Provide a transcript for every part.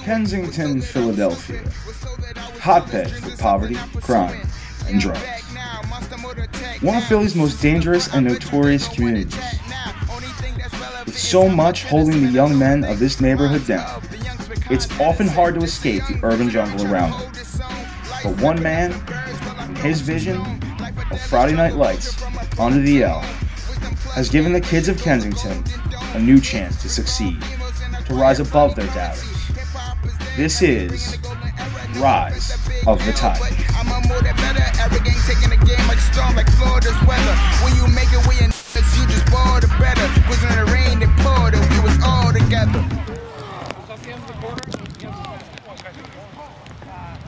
Kensington, Philadelphia. Hotbed for poverty, crime, and drugs. One of Philly's most dangerous and notorious communities. With so much holding the young men of this neighborhood down, it's often hard to escape the urban jungle around them. But one man, in his vision of Friday Night Lights under the L, has given the kids of Kensington a new chance to succeed, to rise above their doubters. This is Rise of the Tigers.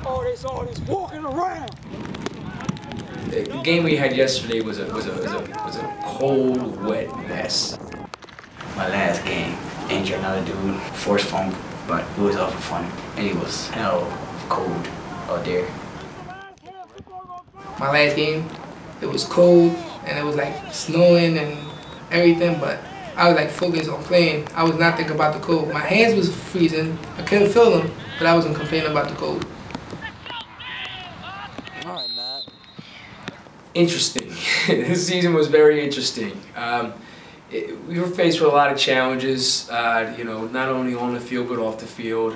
Oh, they saw this walking around. The game we had yesterday was a cold, wet mess. My last game, injured another dude, forced fumble, but it was all for fun. And it was hell cold out there. My last game, it was cold and it was like snowing and everything, but I was like focused on playing. I was not thinking about the cold. My hands was freezing. I couldn't feel them, but I wasn't complaining about the cold. All right, Matt. Interesting. This season was very interesting. We were faced with a lot of challenges, you know, not only on the field but off the field.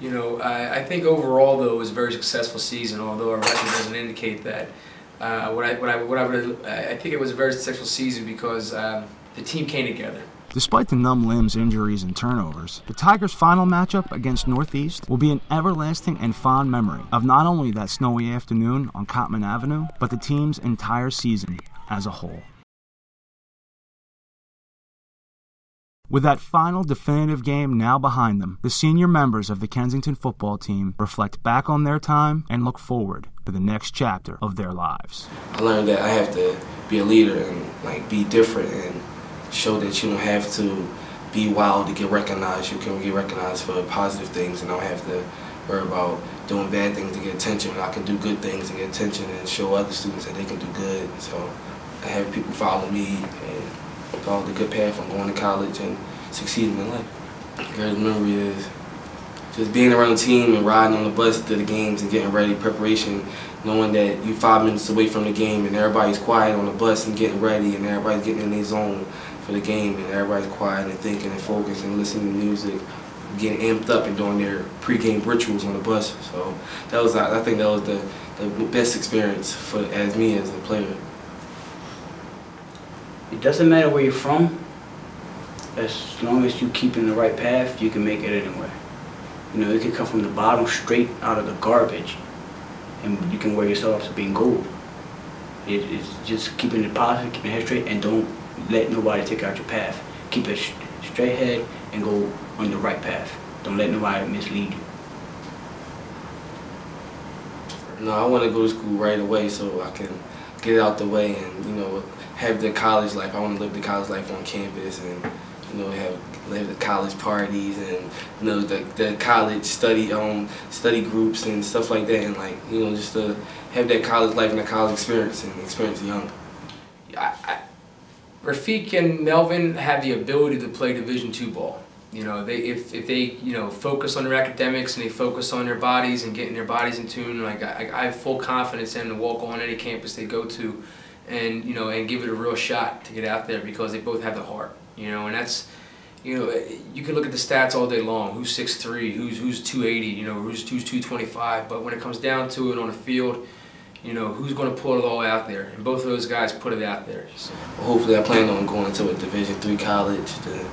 You know, I think overall though it was a very successful season, although our record doesn't indicate that. I think it was a very successful season because the team came together. Despite the numb limbs, injuries, and turnovers, the Tigers' final matchup against Northeast will be an everlasting and fond memory of not only that snowy afternoon on Cottman Avenue, but the team's entire season as a whole. With that final definitive game now behind them, the senior members of the Kensington football team reflect back on their time and look forward to the next chapter of their lives. I learned that I have to be a leader and be different and show that you don't have to be wild to get recognized. You can get recognized for positive things, and I don't have to worry about doing bad things to get attention. I can do good things to get attention and show other students that they can do good. So I have people follow me and follow the good path on going to college and succeeding in life. The greatest memory is just being around the team and riding on the bus to the games and getting ready, preparation, knowing that you're 5 minutes away from the game and everybody's quiet on the bus and getting ready and everybody's getting in their zone for the game and everybody's quiet and thinking and focused and listening to music, getting amped up and doing their pre-game rituals on the bus. So that was, I think that was the best experience as me as a player. It doesn't matter where you're from, as long as you keep in the right path, you can make it anywhere. You know, you can come from the bottom straight out of the garbage, and you can wear yourself to being gold. It's just keeping it positive, keeping your head straight, and don't let nobody take out your path. Keep it straight ahead and go on the right path. Don't let nobody mislead you. No, I want to go to school right away so I can get it out the way and, you know, have the college life. I want to live the college life on campus and, you know, have the college parties and, you know, the college study groups and stuff like that, and you know, just to have that college life and that college experience and experience young. Rafiq and Melwin have the ability to play Division II ball. You know, if they you know focus on their academics and they focus on their bodies and getting their bodies in tune, I have full confidence in them to walk on any campus they go to, and you know, and give it a real shot to get out there because they both have the heart. You know, and that's, you know, you can look at the stats all day long. Who's 6'3", who's 280, you know, who's 225. But when it comes down to it on the field, you know, who's going to pull it all out there? And both of those guys put it out there. So. Well, hopefully, I plan on going to a Division III college to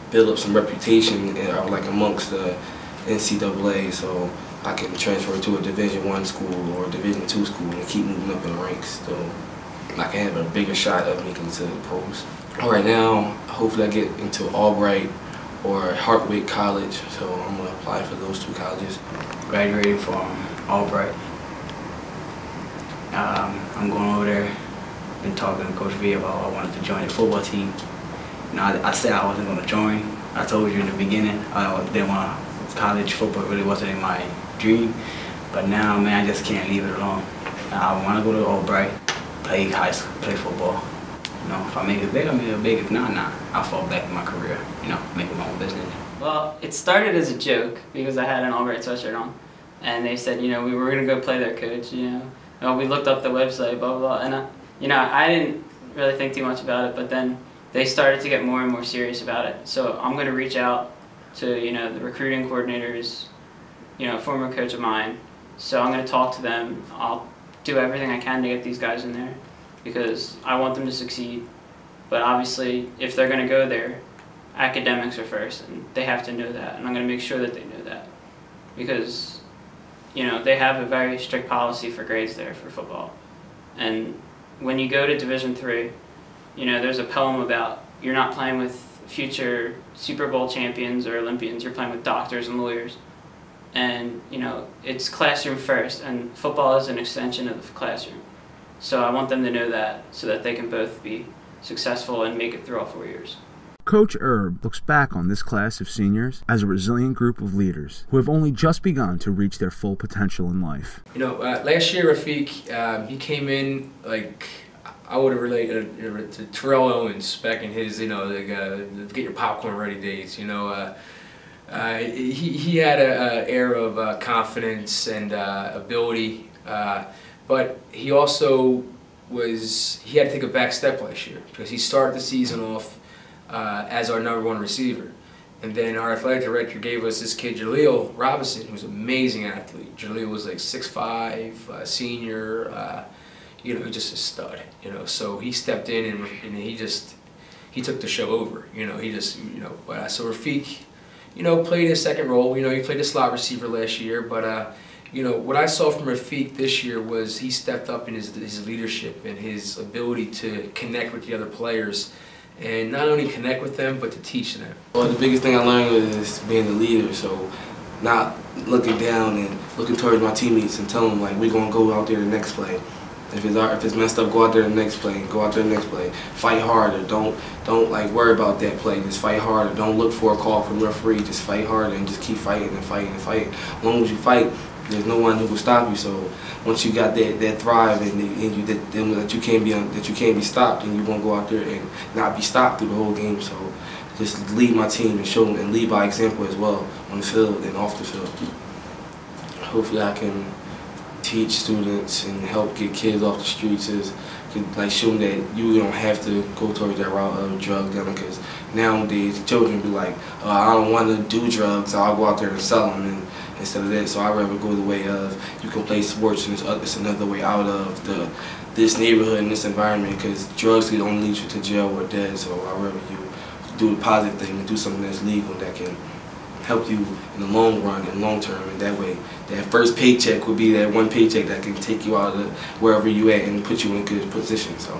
build up some reputation amongst the NCAA, so I can transfer to a Division I school or a Division II school and keep moving up in the ranks. So I can have a bigger shot of making it to the pros. Right now, hopefully I get into Albright or Hartwick College, so I'm going to apply for those two colleges. Graduating from Albright. I'm going over there, been talking to Coach V about I wanted to join the football team. You know, I said I wasn't going to join. I told you in the beginning, I didn't want college football, really wasn't in my dream. But now, man, I just can't leave it alone. I want to go to Albright, play high school, play football. You know, if I make it big, I make it big. If not, I'll fall back in my career, you know, making my own business. Well, it started as a joke because I had an Albright sweatshirt on, and they said, you know, we were gonna go play their coach. You know, well, we looked up the website, blah blah, blah, and you know, I didn't really think too much about it, but then they started to get more and more serious about it. So I'm gonna reach out to, you know, the recruiting coordinators, you know, former coach of mine. So I'm gonna talk to them. I'll do everything I can to get these guys in there because I want them to succeed. But obviously, if they're gonna go there, academics are first, and they have to know that, and I'm going to make sure that they know that because, you know, they have a very strict policy for grades there for football. And when you go to Division III, you know, there's a poem about you're not playing with future Super Bowl champions or Olympians, you're playing with doctors and lawyers. And, you know, it's classroom first, and football is an extension of the classroom. So I want them to know that so that they can both be successful and make it through all 4 years. Coach Erb looks back on this class of seniors as a resilient group of leaders who have only just begun to reach their full potential in life. You know, last year Rafiq, he came in like I would have related to Terrell Owens back in his, you know, like, get your popcorn ready days. You know, he had an air of confidence and ability, but he also he had to take a back step last year because he started the season off as our #1 receiver. And then our athletic director gave us this kid, Jaleel Robinson, who's an amazing athlete. Jaleel was like 6'5", senior, you know, just a stud, you know. So he stepped in and he took the show over, you know. He just, you know, so Rafiq, you know, played his second role. You know, he played a slot receiver last year, but you know, what I saw from Rafiq this year was he stepped up in his leadership and his ability to connect with the other players. And not only connect with them, but to teach them. Well, the biggest thing I learned is being the leader, so not looking down and looking towards my teammates and telling them, like, we're going to go out there the next play. If it's messed up, go out there the next play, go out there the next play. Fight harder, don't like worry about that play, just fight harder. Don't look for a call from the referee, just fight harder and just keep fighting and fighting and fighting. As long as you fight, there's no one who will stop you. So once you got that thrive and that you can't be stopped, and you're gonna go out there and not be stopped through the whole game. So just lead my team and show them and lead by example as well on the field and off the field. Hopefully I can teach students and help get kids off the streets like show them that you don't have to go towards that route of drug dealing, because nowadays children be like, I don't want to do drugs, so I'll go out there and sell them. And instead of that, so I'd rather go the way of you can play sports and it's another way out of this neighborhood and this environment, because drugs can only lead you to jail or dead. So I'd rather you do the positive thing and do something that's legal that can help you in the long run and long term, and that way that first paycheck would be that one paycheck that can take you out of wherever you at and put you in a good position. So,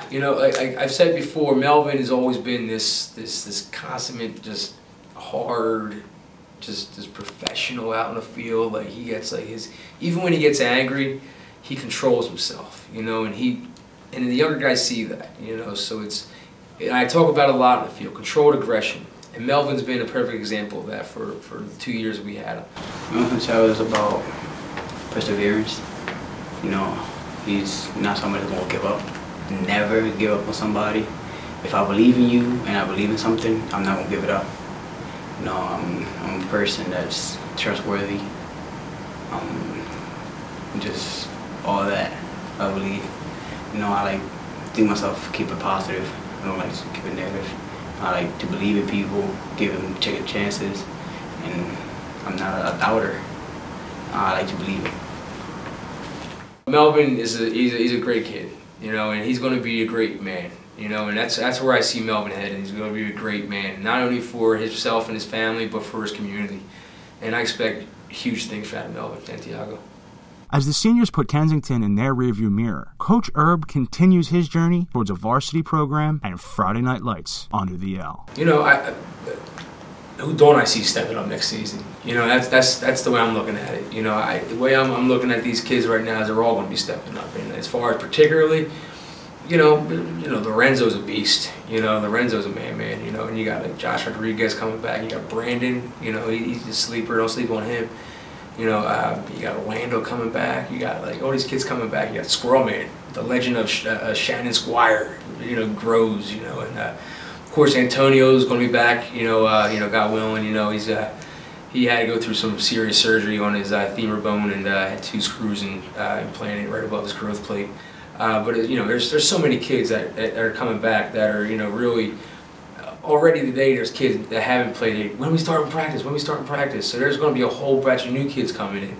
you know, like I've said before, Melvin has always been this consummate, just hard, just professional out in the field. Like he gets like even when he gets angry, he controls himself, you know, and the younger guys see that, you know. So and I talk about it a lot in the field, controlled aggression. And Melvin's been a perfect example of that for the 2 years we had him. Santiago is about perseverance. You know, he's not somebody who's gonna give up. Never give up on somebody. If I believe in you and I believe in something, I'm not gonna give it up. You know, I'm a person that's trustworthy. Just all that, I believe. You know, I like to think myself, keep it positive. I don't like to keep it negative. I like to believe in people, give them second chances, and I'm not a doubter. I like to believe it. Melvin he's a great kid, you know, and he's going to be a great man, you know, and that's where I see Melvin headed. He's going to be a great man, not only for himself and his family, but for his community. And I expect huge things out of Melvin, Santiago. As the seniors put Kensington in their rearview mirror, Coach Erb continues his journey towards a varsity program and Friday Night Lights under the L. You know, who don't I see stepping up next season? You know, that's the way I'm looking at it. You know, the way I'm looking at these kids right now is they're all going to be stepping up. And as far as particularly, you know, Lorenzo's a beast. You know, Lorenzo's a man. You know, and you got like Josh Rodriguez coming back. You got Brandon. You know, he's a sleeper. Don't sleep on him. You know, you got Orlando coming back. You got like all these kids coming back. You got Squirrel Man, the legend of Shannon Squire. You know, grows. You know, and Of course, Antonio's going to be back. God willing. He had to go through some serious surgery on his femur bone and had 2 screws implanted right above his growth plate. But there's so many kids that are coming back that are really already today. There's kids that haven't played. When we start practice, So there's going to be a whole batch of new kids coming in.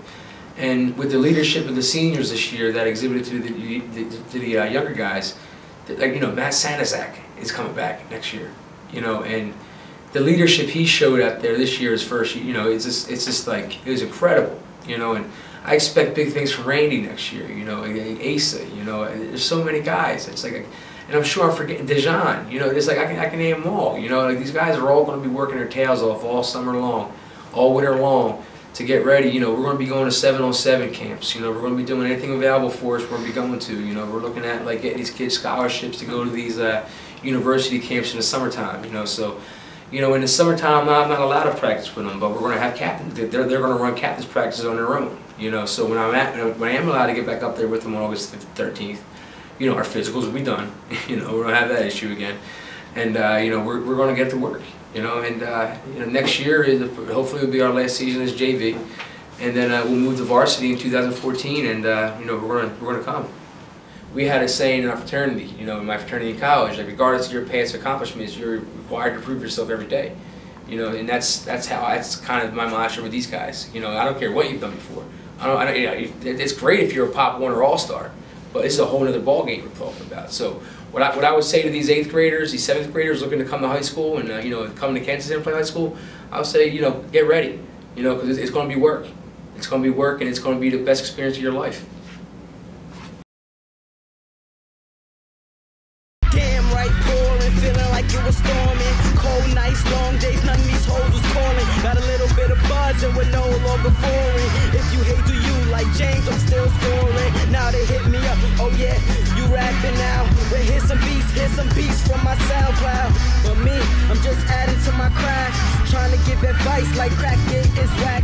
And with the leadership of the seniors this year that exhibited to the younger guys, like Matt Santiago is coming back next year. And the leadership he showed out there this year, his first year, it's just like, it was incredible, and I expect big things from Randy next year, Asa, there's so many guys. It's like, and I'm sure I'm forgetting Dejan, it's like, I can name them all, like these guys are all going to be working their tails off all summer long, all winter long to get ready. We're going to be going to 7-on-7 camps, we're going to be doing anything available for us, we're going to be going to, we're looking at like getting these kids scholarships to go to these university camps in the summertime, so. In the summertime, I'm not allowed to practice with them, but we're going to have captains. They're going to run captains practices on their own. So when I am allowed to get back up there with them on August 13th, our physicals will be done. We don't have that issue again, and we're going to get to work. And next year hopefully will be our last season as JV, and then we'll move to varsity in 2014, and we're going to come. We had a saying in our fraternity, in my fraternity in college, like regardless of your past accomplishments, you're required to prove yourself every day. And that's kind of my mantra with these guys. I don't care what you've done before. It's great if you're a Pop Warner All-Star, but it's a whole other ball game we're talking about. So what I would say to these 8th graders, these 7th graders looking to come to high school and come to Kensington and play high school, I would say get ready, because it's going to be work. It's going to be work, and it's going to be the best experience of your life. Storming, cold nights, long days, none of these hoes was calling. Got a little bit of buzz and we're no longer foreign. If you hate to you like James, I'm still scoring. Now they hit me up, oh yeah, you rapping now. But here's some beats from my SoundCloud. But me, I'm just adding to my craft, trying to give advice like crack it is whack.